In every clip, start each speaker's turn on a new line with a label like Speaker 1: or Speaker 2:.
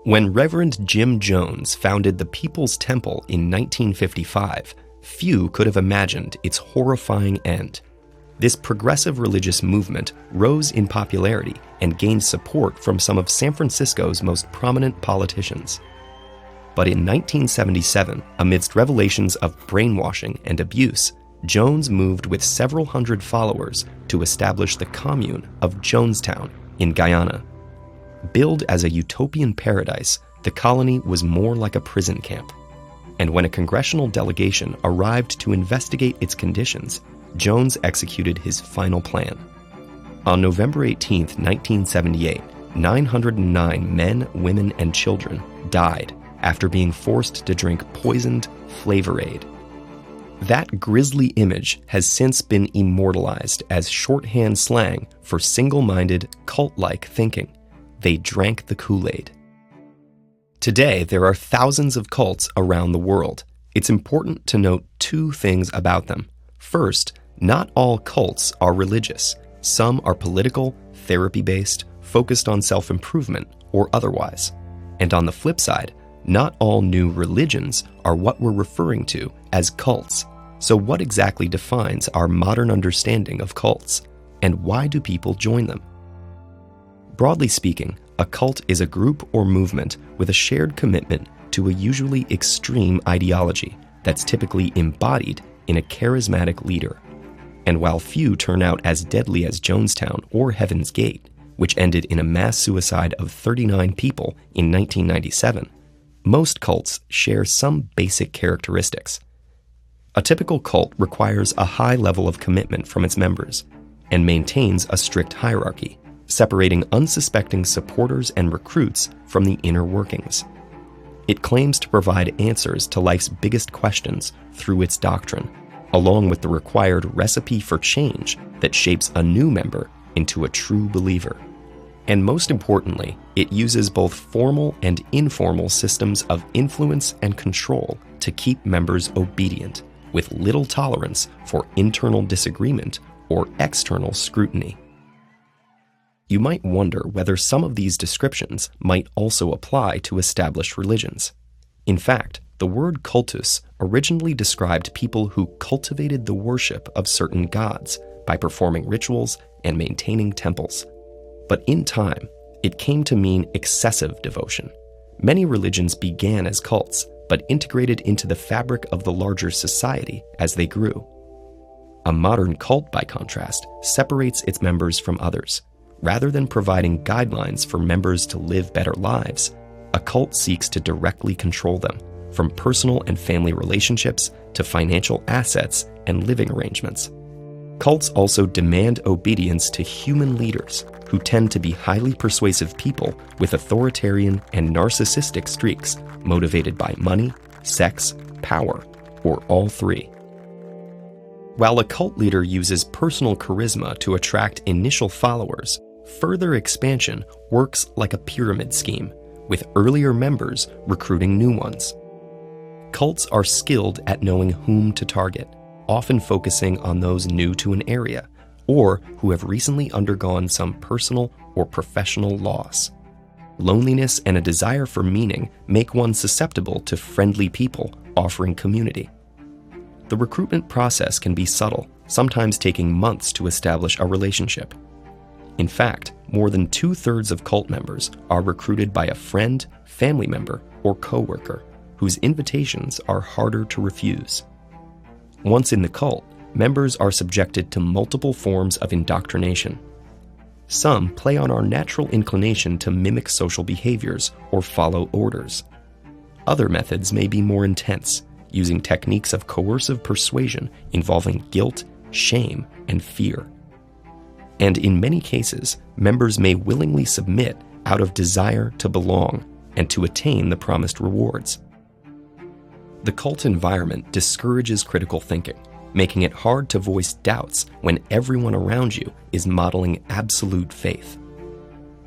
Speaker 1: When Reverend Jim Jones founded the People's Temple in 1955, few could have imagined its horrifying end. This progressive religious movement rose in popularity and gained support from some of San Francisco's most prominent politicians. But in 1977, amidst revelations of brainwashing and abuse, Jones moved with several hundred followers to establish the commune of Jonestown in Guyana. Billed as a utopian paradise, the colony was more like a prison camp. And when a congressional delegation arrived to investigate its conditions, Jones executed his final plan. On November 18, 1978, 909 men, women, and children died after being forced to drink poisoned Flavor Aid. That grisly image has since been immortalized as shorthand slang for single-minded, cult-like thinking. They drank the Kool-Aid. Today, there are thousands of cults around the world. It's important to note two things about them. First, not all cults are religious. Some are political, therapy-based, focused on self-improvement, or otherwise. And on the flip side, not all new religions are what we're referring to as cults. So what exactly defines our modern understanding of cults? And why do people join them? Broadly speaking, a cult is a group or movement with a shared commitment to a usually extreme ideology that's typically embodied in a charismatic leader. And while few turn out as deadly as Jonestown or Heaven's Gate, which ended in a mass suicide of 39 people in 1997, most cults share some basic characteristics. A typical cult requires a high level of commitment from its members and maintains a strict hierarchy, separating unsuspecting supporters and recruits from the inner workings. It claims to provide answers to life's biggest questions through its doctrine, along with the required recipe for change that shapes a new member into a true believer. And most importantly, it uses both formal and informal systems of influence and control to keep members obedient, with little tolerance for internal disagreement or external scrutiny. You might wonder whether some of these descriptions might also apply to established religions. In fact, the word cultus originally described people who cultivated the worship of certain gods by performing rituals and maintaining temples. But in time, it came to mean excessive devotion. Many religions began as cults, but integrated into the fabric of the larger society as they grew. A modern cult, by contrast, separates its members from others. Rather than providing guidelines for members to live better lives, a cult seeks to directly control them, from personal and family relationships to financial assets and living arrangements. Cults also demand obedience to human leaders, who tend to be highly persuasive people with authoritarian and narcissistic streaks motivated by money, sex, power, or all three. While a cult leader uses personal charisma to attract initial followers, further expansion works like a pyramid scheme, with earlier members recruiting new ones. Cults are skilled at knowing whom to target, often focusing on those new to an area, or who have recently undergone some personal or professional loss. Loneliness and a desire for meaning make one susceptible to friendly people offering community. The recruitment process can be subtle, sometimes taking months to establish a relationship. In fact, more than 2/3 of cult members are recruited by a friend, family member, or coworker, whose invitations are harder to refuse. Once in the cult, members are subjected to multiple forms of indoctrination. Some play on our natural inclination to mimic social behaviors or follow orders. Other methods may be more intense, using techniques of coercive persuasion involving guilt, shame, and fear. And in many cases, members may willingly submit out of desire to belong and to attain the promised rewards. The cult environment discourages critical thinking, making it hard to voice doubts when everyone around you is modeling absolute faith.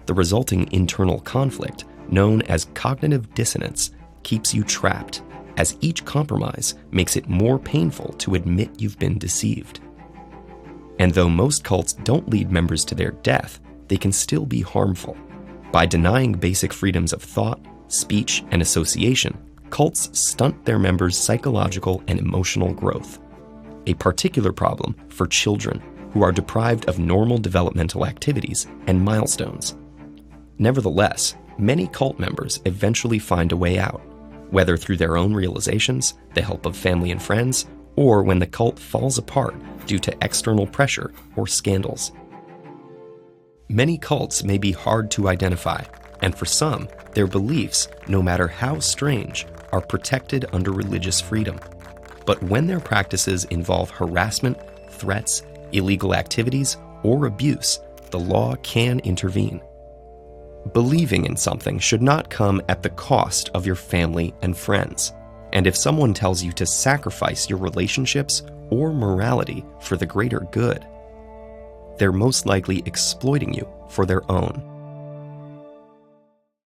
Speaker 1: The resulting internal conflict, known as cognitive dissonance, keeps you trapped, as each compromise makes it more painful to admit you've been deceived. And though most cults don't lead members to their death, they can still be harmful. By denying basic freedoms of thought, speech, and association, cults stunt their members' psychological and emotional growth. A particular problem for children who are deprived of normal developmental activities and milestones. Nevertheless, many cult members eventually find a way out, whether through their own realizations, the help of family and friends, or when the cult falls apart due to external pressure or scandals. Many cults may be hard to identify, and for some, their beliefs, no matter how strange, are protected under religious freedom. But when their practices involve harassment, threats, illegal activities, or abuse, the law can intervene. Believing in something should not come at the cost of your family and friends. And if someone tells you to sacrifice your relationships or morality for the greater good, they're most likely exploiting you for their own.